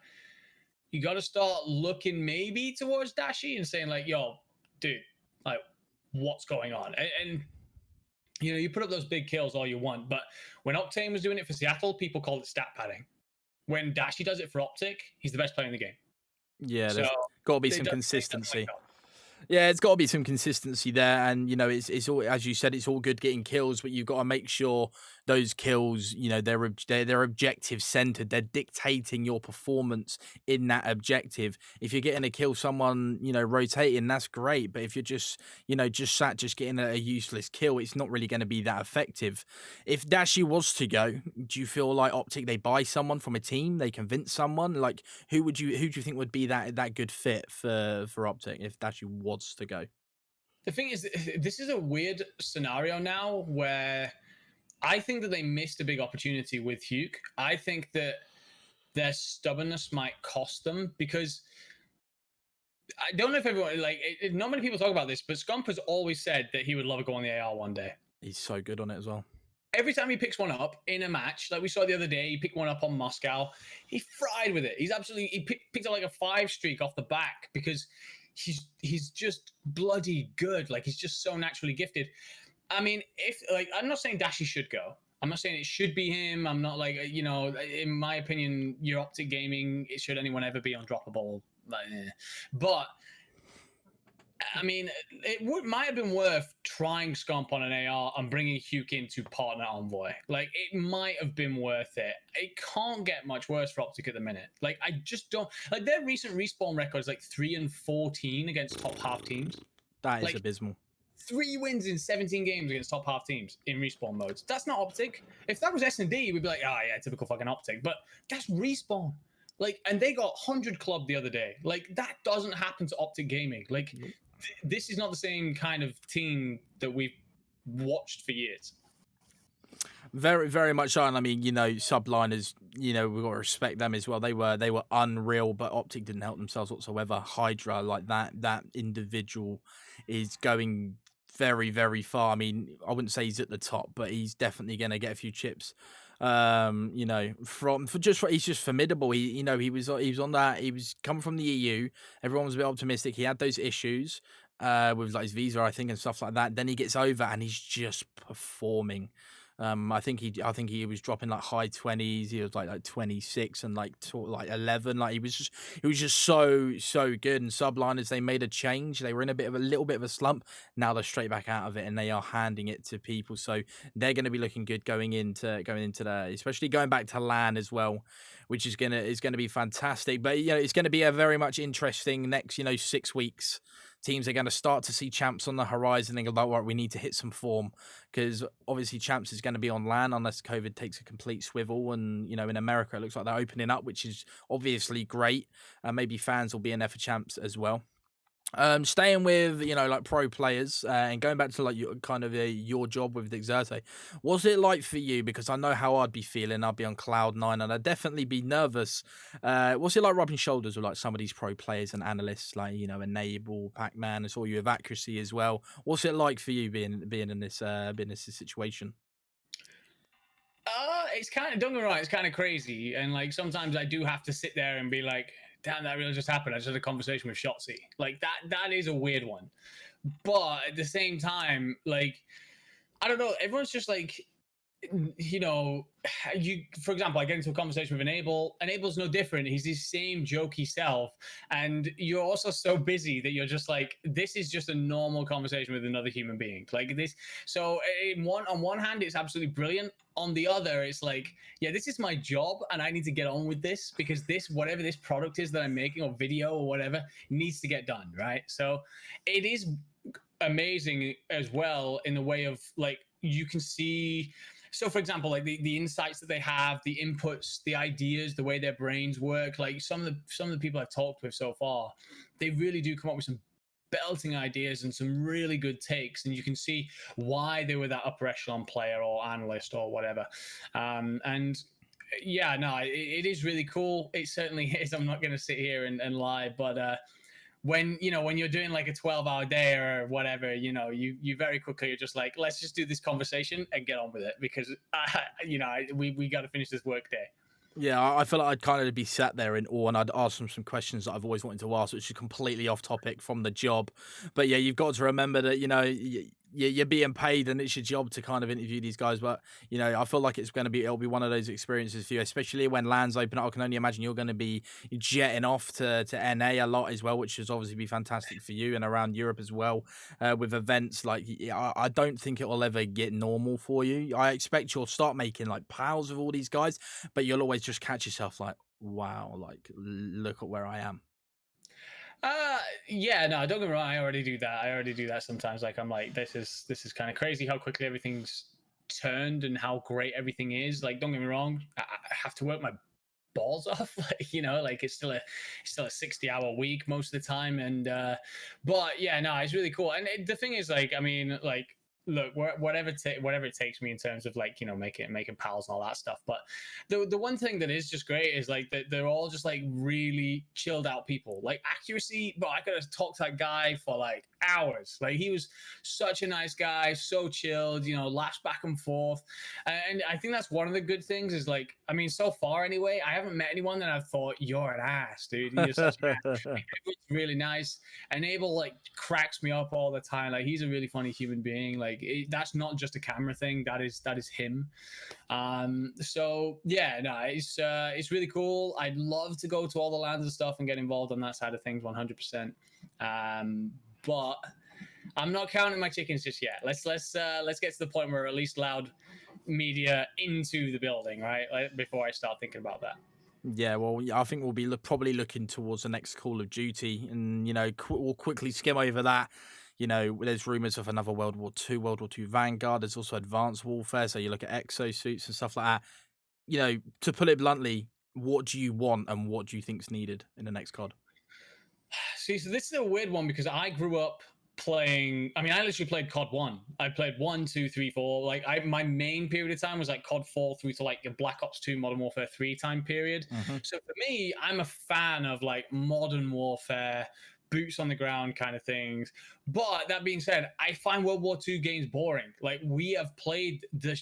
You got to start looking maybe towards Dashi and saying, like, yo, dude, like, what's going on? And you put up those big kills all you want, but when Octane was doing it for Seattle, people called it stat padding. When Dashi does it for Optic, he's the best player in the game. Yeah, there's got to be some consistency. Yeah, it's got to be some consistency there, and it's all, as you said, it's all good getting kills, but you've got to make sure those kills, they're objective centered. They're dictating your performance in that objective. If you're getting to kill someone, rotating, that's great, but if you're just getting a useless kill, it's not really going to be that effective. If Dashi was to go, do you feel like Optic, they buy someone from a team, they convince someone? Like, who do you think would be that good fit for Optic if Dashi was to go? The thing is, this is a weird scenario now where I think that they missed a big opportunity with Hukes. I think that their stubbornness might cost them, because I don't know if everyone, like, not many people talk about this, but Scump has always said that he would love to go on the AR one day. He's so good on it as well. Every time he picks one up in a match, like we saw the other day, he picked one up on Moscow. He fried with it. He picked up like a 5 streak off the back because he's just bloody good. Like, he's just so naturally gifted. I mean, I'm not saying Dashi should go. I'm not saying it should be him. I'm not like, in my opinion, your Optic gaming, should anyone ever be undroppable? But I mean, might have been worth trying Scump on an AR and bringing Hukes in to partner Envoy. Like, it might have been worth it. It can't get much worse for Optic at the minute. Like, I just don't... Like, their recent respawn records, like 3-14 against top half teams. That is abysmal. 3 wins in 17 games against top half teams in respawn modes. That's not Optic. If that was S&D, we'd be like, oh, yeah, typical fucking Optic. But that's respawn. Like, and they got 100 club the other day. Like, that doesn't happen to Optic Gaming. Like... This is not the same kind of team that we've watched for years. Very, very much so. And I mean, subliners, we've got to respect them as well. They were unreal, but Optic didn't help themselves whatsoever. Hydra, like that individual is going very, very far. I mean, I wouldn't say he's at the top, but he's definitely going to get a few chips. He's just formidable. He was on that. He was coming from the EU. Everyone was a bit optimistic. He had those issues with like his visa, I think, and stuff like that. Then he gets over and he's just performing. I think he was dropping like high 20s. He was like 26 and like 11. Like he was just so good. And subliners, they made a change. They were in a little bit of a slump. Now they're straight back out of it and they are handing it to people. So they're going to be looking good going into that, especially going back to LAN as well, which is gonna be fantastic. But it's going to be a very much interesting next 6 weeks teams are going to start to see champs on the horizon and go like, right, we need to hit some form because obviously champs is going to be on LAN unless COVID takes a complete swivel. And in America, it looks like they're opening up, which is obviously great. Maybe fans will be in there for champs as well. Staying with like pro players and going back to like your kind of your job with Dexerto, what's it like for you? Because I know how I'd be feeling. I'd be on cloud nine, and I'd definitely be nervous. What's it like rubbing shoulders with like some of these pro players and analysts, like Enable, Pac-Man? I saw you with accuracy as well. What's it like for you being in this situation? It's kind of, don't get me wrong, it's kind of crazy, and like sometimes I do have to sit there and be like, damn, that really just happened. I just had a conversation with Shotzi. Like that is a weird one, but at the same time, like I don't know, everyone's just like, you know, you, for example, I get into a conversation with Enable's no different. He's his same jokey self, and you're also so busy that you're just like, this is just a normal conversation with another human being, like this. So on one hand it's absolutely brilliant, on the other it's like, yeah, this is my job and I need to get on with this, because this, whatever this product is that I'm making, or video or whatever, needs to get done, right? So it is amazing as well in the way of like, you can see, so for example, like the insights that they have, the inputs, the ideas, the way their brains work, like some of the people I've talked with so far, they really do come up with some belting ideas and some really good takes, and you can see why they were that upper echelon player or analyst or whatever. And yeah, no, it is really cool. It certainly is. I'm not going to sit here and lie, but when when you're doing like a 12-hour day or whatever, you very quickly are just like, let's just do this conversation and get on with it, because we got to finish this work day. Yeah, I feel like I'd kind of be sat there in awe, and I'd ask them some questions that I've always wanted to ask, which is completely off topic from the job. But yeah, you've got to remember that you're being paid, and it's your job to kind of interview these guys. But I feel like it'll be one of those experiences for you, especially when lands open up. I can only imagine you're going to be jetting off to NA a lot as well, which is obviously be fantastic for you, and around Europe as well, with events like. I don't think it will ever get normal for you. I expect you'll start making like pals with all these guys, but you'll always just catch yourself like, wow, like look at where I am. uh yeah, no, don't get me wrong, I already do that sometimes. Like, I'm like, this is kind of crazy how quickly everything's turned and how great everything is. Like, don't get me wrong, I have to work my balls off. Like, like it's still a 60-hour week most of the time. And but yeah, no, it's really cool. And the thing is, like, I mean, like, look, whatever it takes me in terms of like, making pals and all that stuff. But the one thing that is just great is like that they're all just like really chilled out people. Like accuracy, but I could have talked to that guy for like hours. Like, he was such a nice guy, so chilled, laughed back and forth. And I think that's one of the good things is, like, I mean, so far anyway, I haven't met anyone that I've thought, you're an ass, dude. You're such an ass. It's really nice. And Abel like cracks me up all the time. Like, he's a really funny human being. Like, that's not just a camera thing. That is him. So yeah, no, it's really cool. I'd love to go to all the lands and stuff and get involved on that side of things 100%. But I'm not counting my chickens just yet. Let's get to the point where we're at least allowed media into the building, right? Like, before I start thinking about that. Yeah, well, I think we'll be probably looking towards the next Call of Duty, and we'll quickly skim over that. There's rumors of another World War II Vanguard. There's also Advanced Warfare, so you look at exosuits and stuff like that. To put it bluntly, what do you want and what do you think's needed in the next COD? See, so this is a weird one because I grew up playing. I mean, I literally played COD 1. I played 1, 2, 3, 4. Like, my main period of time was like COD 4 through to like the Black Ops 2 Modern Warfare 3 time period. Hmm. So for me, I'm a fan of like modern warfare, boots on the ground kind of things. But that being said, I find World War II games boring. Like, we have played the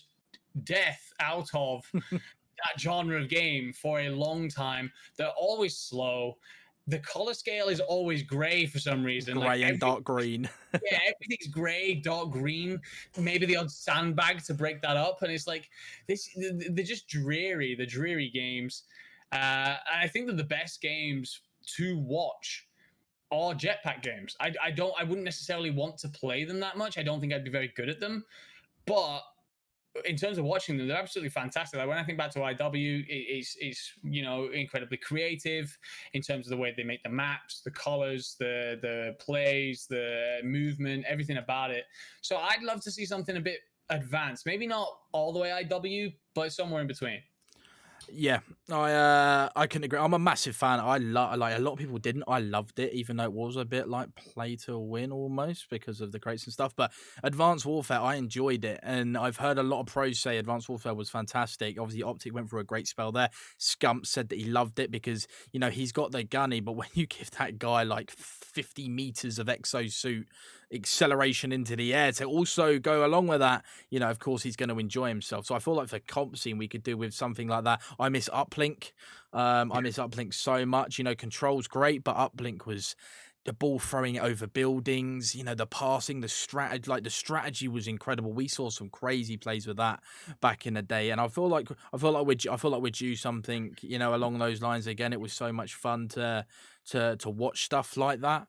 death out of that genre of game for a long time. They're always slow. The color scale is always gray for some reason. Like, Grey and dark green. yeah, everything's gray, dark green. Maybe the odd sandbag to break that up, and it's like this. They're just dreary. The dreary games. And I think that the best games to watch are jetpack games. I wouldn't necessarily want to play them that much. I don't think I'd be very good at them, but in terms of watching them, they're absolutely fantastic. Like when I think back to IW, it's incredibly creative in terms of the way they make the maps, the colors, the plays, the movement, everything about it. So I'd love to see something a bit advanced. Maybe not all the way IW, but somewhere in between. Yeah, I can agree. I'm a massive fan. I love like a lot of people didn't. I loved it, even though it was a bit like play to win almost because of the crates and stuff. But Advanced Warfare, I enjoyed it, and I've heard a lot of pros say Advanced Warfare was fantastic. Obviously, Optic went through a great spell there. Scump said that he loved it because he's got the gunny, but when you give that guy like 50 meters of exosuit acceleration into the air to also go along with that, of course he's going to enjoy himself. So I feel like for comp scene we could do with something like that. I miss Uplink. I miss Uplink so much. Control's great, but Uplink was the ball throwing it over buildings. The passing, the strategy, like the strategy was incredible. We saw some crazy plays with that back in the day, and I feel like we're due something along those lines again. It was so much fun to watch stuff like that.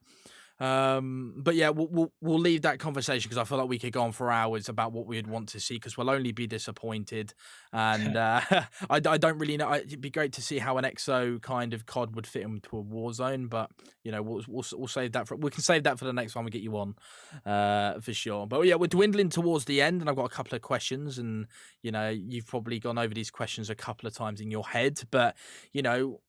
But yeah, we'll leave that conversation because I feel like we could go on for hours about what we'd want to see because we'll only be disappointed. And I don't really know. It'd be great to see how an EXO kind of COD would fit into a war zone, but we'll save that we can save that for the next time we get you on, for sure. But yeah, we're dwindling towards the end, and I've got a couple of questions, and you've probably gone over these questions a couple of times in your head, but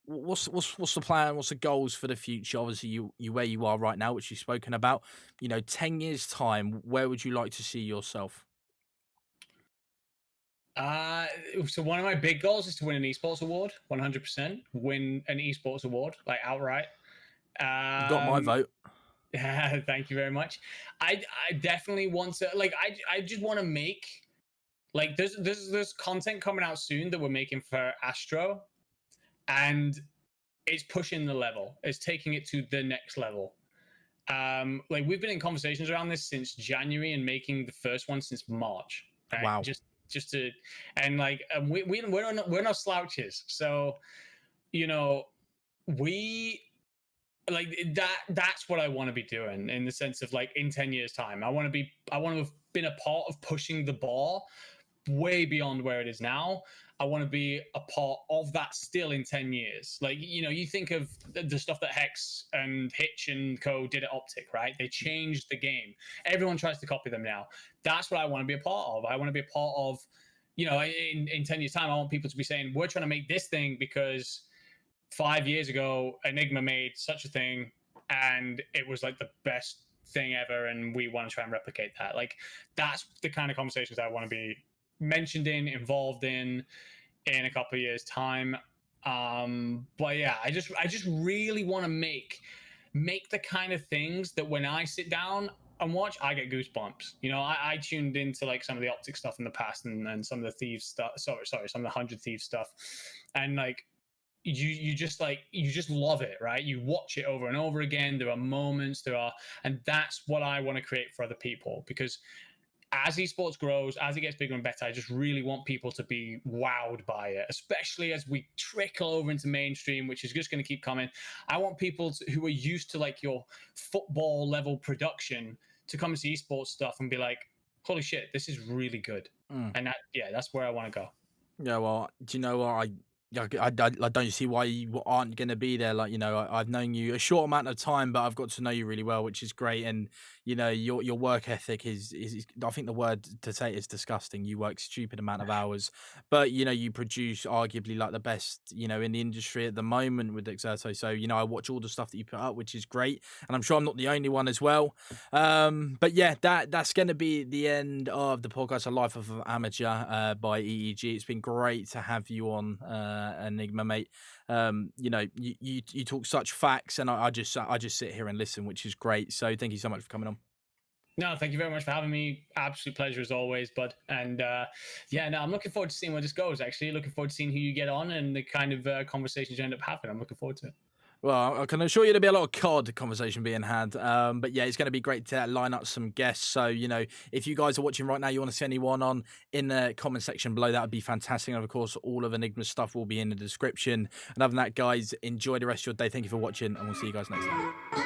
what's the plan? What's the goals for the future? Obviously, you where you are right now, which you've spoken about. 10 years time, where would you like to see yourself? Uh, so one of my big goals is to win an esports award, 100%. Win an esports award, like outright. You got my Um, vote. thank you very much. I definitely want to like I just want to make like there's content coming out soon that we're making for Astro, and it's pushing the level. It's taking it to the next level. Like we've been in conversations around this since January and making the first one since March. Right, Wow. just to and like we're no slouches. So you know we like that's what I want to be doing in the sense of like in 10 years time I want to have been a part of pushing the bar way beyond where it is now. I want to be a part of that still in 10 years. Like, you think of the stuff that Hex and Hitch and Co did at Optic, right? They changed the game. Everyone tries to copy them now. That's what I want to be a part of. I want to be a part of, in 10 years' time, I want people to be saying, we're trying to make this thing because 5 years ago, Enigma made such a thing and it was like the best thing ever. And we want to try and replicate that. Like, that's the kind of conversations I want to be mentioned involved in a couple of years time. But yeah, I just really want to make the kind of things that when I sit down and watch, I get goosebumps. I tuned into like some of the Optic stuff in the past and some of the Thieves stuff. Sorry, some of the 100 Thieves stuff, and like you just love it, right? You watch it over and over again. There are moments, and that's what I want to create for other people because as esports grows, as it gets bigger and better, I just really want people to be wowed by it, especially as we trickle over into mainstream, which is just going to keep coming. I want people who are used to like your football level production to come and see esports stuff and be like, holy shit, this is really good. Mm. And that's where I want to go. Yeah, well, do you know what? I don't see why you aren't going to be there. Like, I've known you a short amount of time, but I've got to know you really well, which is great. And, your work ethic is I think the word to say is disgusting. You work stupid amount of hours, but, you produce arguably like the best, in the industry at the moment with Dexerto. So, I watch all the stuff that you put up, which is great. And I'm sure I'm not the only one as well. But yeah, that's going to be the end of the podcast, A Life of an Amateur, by EEG. It's been great to have you on, Enigma, mate. You talk such facts, and I just sit here and listen, which is great. So thank you so much for coming on. No, thank you very much for having me. Absolute pleasure as always, bud. And I'm looking forward to seeing where this goes. Actually, looking forward to seeing who you get on and the kind of conversations you end up having. I'm looking forward to it. Well, I can assure you there'll be a lot of COD conversation being had. But yeah, it's going to be great to line up some guests. So, if you guys are watching right now, you want to see anyone on in the comment section below, that would be fantastic. And of course, all of Enigma's stuff will be in the description. And other than that, guys, enjoy the rest of your day. Thank you for watching, and we'll see you guys next time.